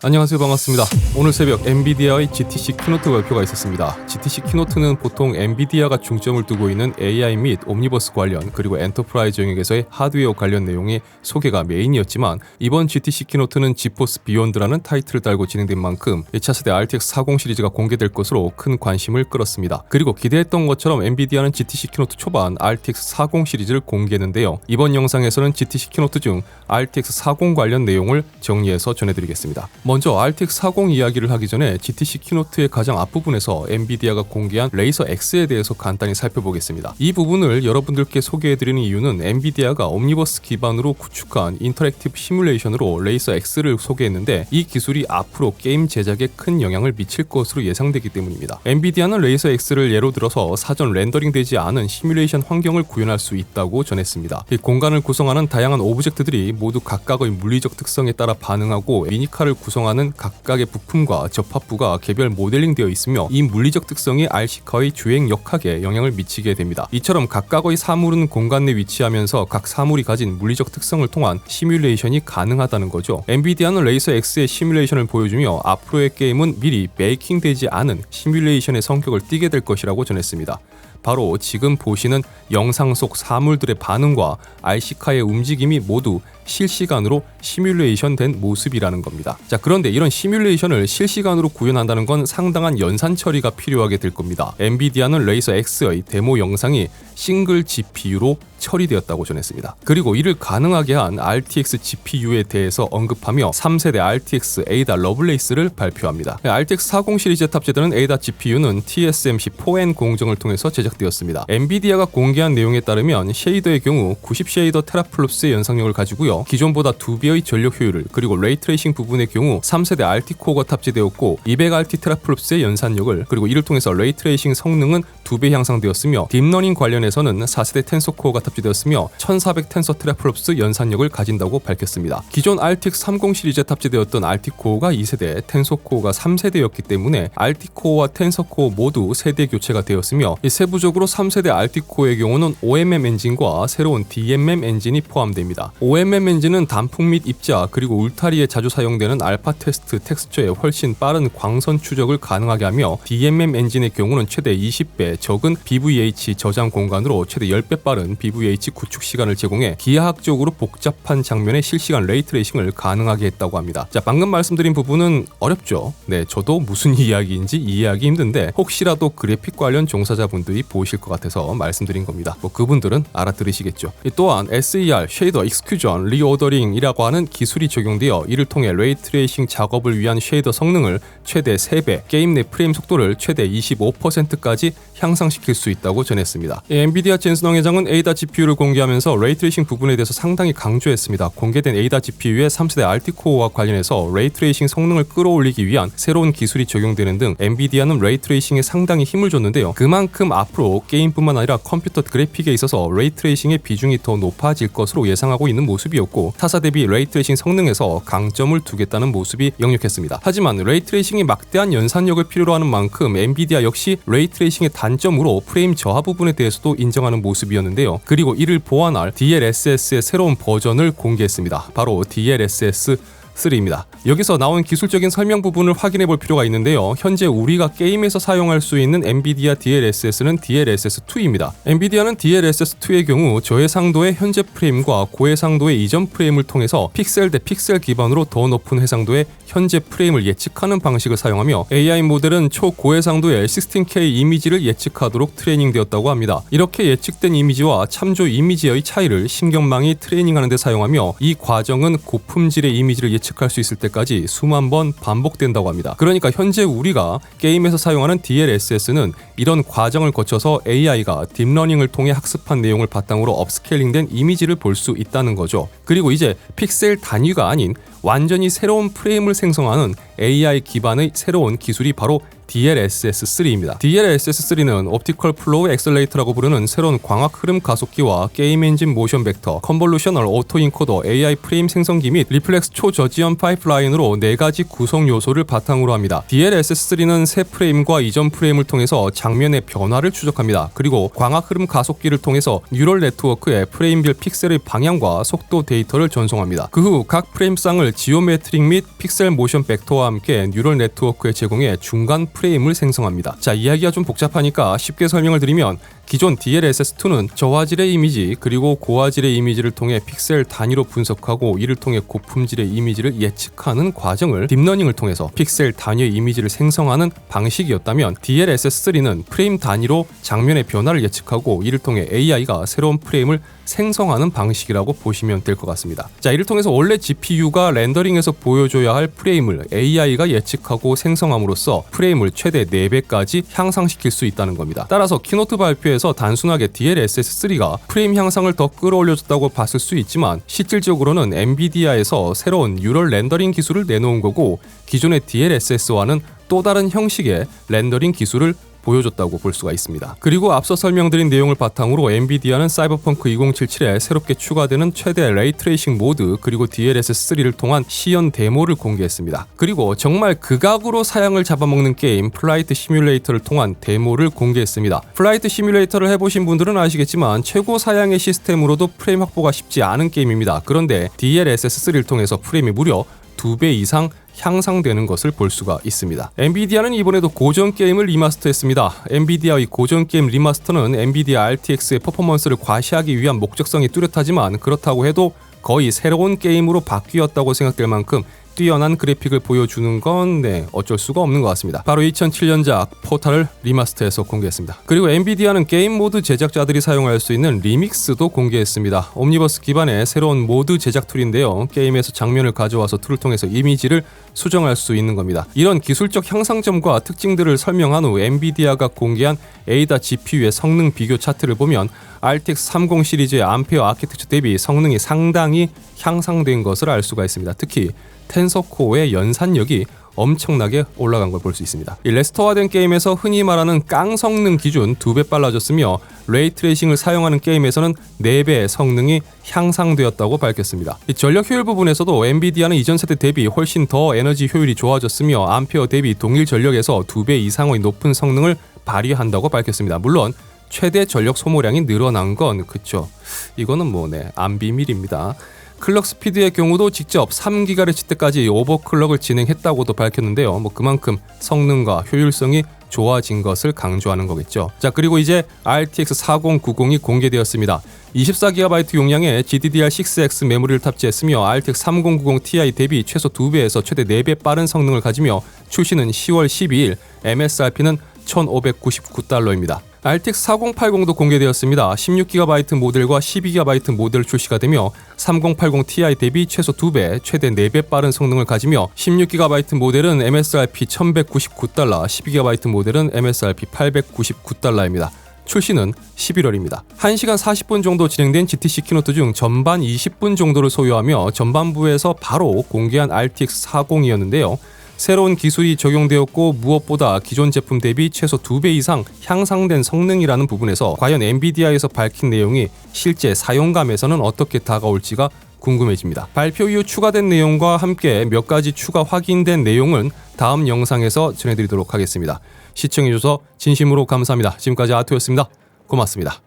안녕하세요, 반갑습니다. 오늘 새벽 엔비디아의 GTC 키노트 발표가 있었습니다. GTC 키노트는 보통 엔비디아가 중점을 두고 있는 AI 및 옴니버스 관련 그리고 엔터프라이즈 영역에서의 하드웨어 관련 내용의 소개가 메인이었지만 이번 GTC 키노트는 지포스 비욘드라는 타이틀을 달고 진행된 만큼 차세대 RTX 40 시리즈가 공개될 것으로 큰 관심을 끌었습니다. 그리고 기대했던 것처럼 엔비디아는 GTC 키노트 초반 RTX 40 시리즈를 공개했는데요. 이번 영상에서는 GTC 키노트 중 RTX 40 관련 내용을 정리해서 전해드리겠습니다. 먼저 RTX 40 이야기를 하기 전에 GTC 키노트의 가장 앞부분에서 엔비디아가 공개한 레이서 X에 대해서 간단히 살펴보겠습니다. 이 부분을 여러분들께 소개해드리는 이유는 엔비디아가 옴니버스 기반으로 구축한 인터랙티브 시뮬레이션으로 레이서 X를 소개했는데 이 기술이 앞으로 게임 제작에 큰 영향을 미칠 것으로 예상되기 때문입니다. 엔비디아는 레이서 X를 예로 들어서 사전 렌더링되지 않은 시뮬레이션 환경을 구현할 수 있다고 전했습니다. 이 공간을 구성하는 다양한 오브젝트들이 모두 각각의 물리적 특성에 따라 반응하고 미니카를 구성하는 각각의 부품과 접합부가 개별 모델링되어 있으며 이 물리적 특성이 RC카의 주행 역학에 영향을 미치게 됩니다. 이처럼 각각의 사물은 공간 내 위치하면서 각 사물이 가진 물리적 특성을 통한 시뮬레이션이 가능하다는 거죠. 엔비디아는 레이서 X의 시뮬레이션을 보여주며 앞으로의 게임은 미리 베이킹되지 않은 시뮬레이션의 성격을 띠게 될 것이라고 전했습니다. 바로 지금 보시는 영상 속 사물들의 반응과 RC카의 움직임이 모두 실시간으로 시뮬레이션 된 모습이라는 겁니다. 자, 그런데 이런 시뮬레이션을 실시간으로 구현한다는 건 상당한 연산 처리가 필요하게 될 겁니다. 엔비디아는 레이서 X의 데모 영상이 싱글 GPU로 처리되었다고 전했습니다. 그리고 이를 가능하게 한 RTX GPU에 대해서 언급하며 3세대 RTX Ada 러블레이스를 발표합니다. RTX 40 시리즈에 탑재되는 Ada GPU는 TSMC4N 공정을 통해서 제작되었습니다. 엔비디아가 공개한 내용에 따르면 쉐이더의 경우 90 쉐이더 테라플롭스의 연상력을 가지고요. 기존보다 2배의 전력 효율을 그리고 레이트레이싱 부분의 경우 3세대 RT코어가 탑재되었고 200RT 테라플롭스의 연산력을 그리고 이를 통해서 레이트레이싱 성능은 2배 향상되었으며 딥러닝 관련해서는 4세대 텐서코어가 탑재되었으며 1400 텐서 테라플롭스 연산력을 가진다고 밝혔습니다. 기존 RTX 30 시리즈에 탑재되었던 RT코어가 2세대, 텐서코어가 3세대였기 때문에 RT코어와 텐서코어 모두 세대 교체가 되었으며 세부적으로 3세대 RT코어의 경우는 OMM 엔진과 새로운 DMM 엔진이 포함됩니다. OMM 엔진은 단풍 및 입자 그리고 울타리에 자주 사용되는 알파 테스트 텍스처에 훨씬 빠른 광선 추적을 가능하게 하며 DMM 엔진의 경우는 최대 20배 적은 BVH 저장 공간으로 최대 10배 빠른 BVH 구축 시간을 제공해 기하학적으로 복잡한 장면의 실시간 레이트레이싱을 가능하게 했다고 합니다. 자, 방금 말씀드린 부분은 어렵죠? 네, 저도 무슨 이야기인지 이해하기 힘든데 혹시라도 그래픽 관련 종사자분들이 보실 것 같아서 말씀드린 겁니다. 그분들은 알아들으시겠죠. 또한 SER, 쉐이더 익스큐전, 리오더링이라고 하는 기술이 적용되어 이를 통해 레이트레이싱 작업을 위한 쉐이더 성능을 최대 3배, 게임 내 프레임 속도를 최대 25%까지 향상시킬 수 있다고 전했습니다. 엔비디아 젠슨 회장은 Ada GPU를 공개하면서 레이트레이싱 부분에 대해서 상당히 강조했습니다. 공개된 Ada GPU의 3세대 RT코어와 관련해서 레이트레이싱 성능을 끌어올리기 위한 새로운 기술이 적용되는 등 엔비디아는 레이트레이싱에 상당히 힘을 줬는데요. 그만큼 앞으로 게임뿐만 아니라 컴퓨터 그래픽에 있어서 레이트레이싱의 비중이 더 높아질 것으로 예상하고 있는 모습이었고 타사 대비 레이트레이싱 성능에서 강점을 두겠다는 모습이 역력했습니다. 하지만 레이트레이싱이 막대한 연산력을 필요로 하는 만큼 엔비디아 역시 레이트레이싱의 단점으로 프레임 저하 부분에 대해서도 인정하는 모습이었는데요. 그리고 이를 보완할 DLSS의 새로운 버전을 공개했습니다. 바로 DLSS 3입니다. 여기서 나온 기술적인 설명 부분을 확인해 볼 필요가 있는데요. 현재 우리가 게임에서 사용할 수 있는 엔비디아 DLSS는 DLSS2입니다. 엔비디아는 DLSS2의 경우 저해상도의 현재 프레임과 고해상도의 이전 프레임을 통해서 픽셀 대 픽셀 기반으로 더 높은 해상도의 현재 프레임을 예측하는 방식을 사용하며 AI 모델은 초고해상도의 16K 이미지를 예측하도록 트레이닝되었다고 합니다. 이렇게 예측된 이미지와 참조 이미지의 차이를 신경망이 트레이닝하는 데 사용하며 이 과정은 고품질의 이미지를 예측할 수 있을 때까지 수만 번 반복된다고 합니다. 그러니까 현재 우리가 게임에서 사용하는 DLSS는 이런 과정을 거쳐서 AI가 딥러닝을 통해 학습한 내용을 바탕으로 업스케일링된 이미지를 볼 수 있다는 거죠. 그리고 이제 픽셀 단위가 아닌 완전히 새로운 프레임을 생성하는 AI 기반의 새로운 기술이 바로 DLSS3입니다. DLSS3는 옵티컬 플로우 엑셀레이터라고 부르는 새로운 광학 흐름 가속기와 게임 엔진 모션 벡터, 컨볼루셔널 오토 인코더, AI 프레임 생성기 및 리플렉스 초저지연 파이프라인으로 4가지 구성 요소를 바탕으로 합니다. DLSS3는 새 프레임과 이전 프레임을 통해서 장면의 변화를 추적합니다. 그리고 광학 흐름 가속기를 통해서 뉴럴 네트워크에 프레임별 픽셀의 방향과 속도 데이터를 전송합니다. 그 후 각 프레임쌍을 지오메트릭 및 픽셀 모션 벡터와 함께 뉴럴 네트워크에 제공해 중간 프레임을 생성합니다. 자, 이야기가 좀 복잡하니까 쉽게 설명을 드리면 기존 DLSS2는 저화질의 이미지 그리고 고화질의 이미지를 통해 픽셀 단위로 분석하고 이를 통해 고품질의 이미지를 예측하는 과정을 딥러닝을 통해서 픽셀 단위의 이미지를 생성하는 방식이었다면 DLSS3는 프레임 단위로 장면의 변화를 예측하고 이를 통해 AI가 새로운 프레임을 생성하는 방식이라고 보시면 될 것 같습니다. 자, 이를 통해서 원래 GPU가 렌더링에서 보여줘야 할 프레임을 AI가 예측하고 생성함으로써 프레임을 최대 4배까지 향상시킬 수 있다는 겁니다. 따라서 키노트 발표에서 단순하게 DLSS3가 프레임 향상을 더 끌어올려줬다고 봤을 수 있지만 실질적으로는 엔비디아에서 새로운 뉴럴 렌더링 기술을 내놓은 거고 기존의 DLSS와는 또 다른 형식의 렌더링 기술을 보여줬다고 볼 수가 있습니다. 그리고 앞서 설명드린 내용을 바탕으로 엔비디아는 사이버펑크 2077에 새롭게 추가되는 최대 레이트레이싱 모드 그리고 DLSS3를 통한 시연 데모를 공개했습니다. 그리고 정말 극악으로 사양을 잡아먹는 게임 플라이트 시뮬레이터를 통한 데모를 공개했습니다. 플라이트 시뮬레이터를 해보신 분들은 아시겠지만 최고 사양의 시스템으로도 프레임 확보가 쉽지 않은 게임입니다. 그런데 DLSS3를 통해서 프레임이 무려 2배 이상 향상되는 것을 볼 수가 있습니다. 엔비디아는 이번에도 고전 게임을 리마스터했습니다. 엔비디아의 고전 게임 리마스터는 엔비디아 RTX의 퍼포먼스를 과시하기 위한 목적성이 뚜렷하지만 그렇다고 해도 거의 새로운 게임으로 바뀌었다고 생각될 만큼 뛰어난 그래픽을 보여주는 건 어쩔 수가 없는 것 같습니다. 바로 2007년작 포탈을 리마스터해서 공개했습니다. 그리고 엔비디아는 게임 모드 제작자들이 사용할 수 있는 리믹스도 공개했습니다. 옴니버스 기반의 새로운 모드 제작 툴인데요. 게임에서 장면을 가져와서 툴을 통해서 이미지를 수정할 수 있는 겁니다. 이런 기술적 향상점과 특징들을 설명한 후 엔비디아가 공개한 에이다 GPU의 성능 비교 차트를 보면 RTX 30 시리즈의 암페어 아키텍처 대비 성능이 상당히 향상된 것을 알 수가 있습니다. 특히 텐서코어의 연산력이 엄청나게 올라간 걸 볼 수 있습니다. 이 레스터화된 게임에서 흔히 말하는 깡 성능 기준 2배 빨라졌으며 레이트레이싱을 사용하는 게임에서는 4배의 성능이 향상되었다고 밝혔습니다. 이 전력 효율 부분에서도 엔비디아는 이전 세대 대비 훨씬 더 에너지 효율이 좋아졌으며 암페어 대비 동일 전력에서 2배 이상의 높은 성능을 발휘한다고 밝혔습니다. 물론 최대 전력 소모량이 늘어난 건 그쵸, 이거는 안 비밀입니다. 클럭 스피드의 경우도 직접 3GHz까지 오버클럭을 진행했다고도 밝혔는데요. 그만큼 성능과 효율성이 좋아진 것을 강조하는 거겠죠. 자, 그리고 이제 RTX 4090이 공개되었습니다. 24GB 용량의 GDDR6X 메모리를 탑재했으며 RTX 3090 Ti 대비 최소 2배에서 최대 4배 빠른 성능을 가지며 출시는 10월 12일, MSRP는 $1,599입니다. RTX 4080도 공개되었습니다. 16GB 모델과 12GB 모델 출시가 되며 3080 Ti 대비 최소 2배, 최대 4배 빠른 성능을 가지며 16GB 모델은 MSRP $1,199, 12GB 모델은 MSRP $899입니다. 출시는 11월입니다. 1시간 40분 정도 진행된 GTC 키노트 중 전반 20분 정도를 소요하며 전반부에서 바로 공개한 RTX 40이었는데요. 새로운 기술이 적용되었고 무엇보다 기존 제품 대비 최소 2배 이상 향상된 성능이라는 부분에서 과연 엔비디아에서 밝힌 내용이 실제 사용감에서는 어떻게 다가올지가 궁금해집니다. 발표 이후 추가된 내용과 함께 몇 가지 추가 확인된 내용은 다음 영상에서 전해드리도록 하겠습니다. 시청해주셔서 진심으로 감사합니다. 지금까지 아토였습니다. 고맙습니다.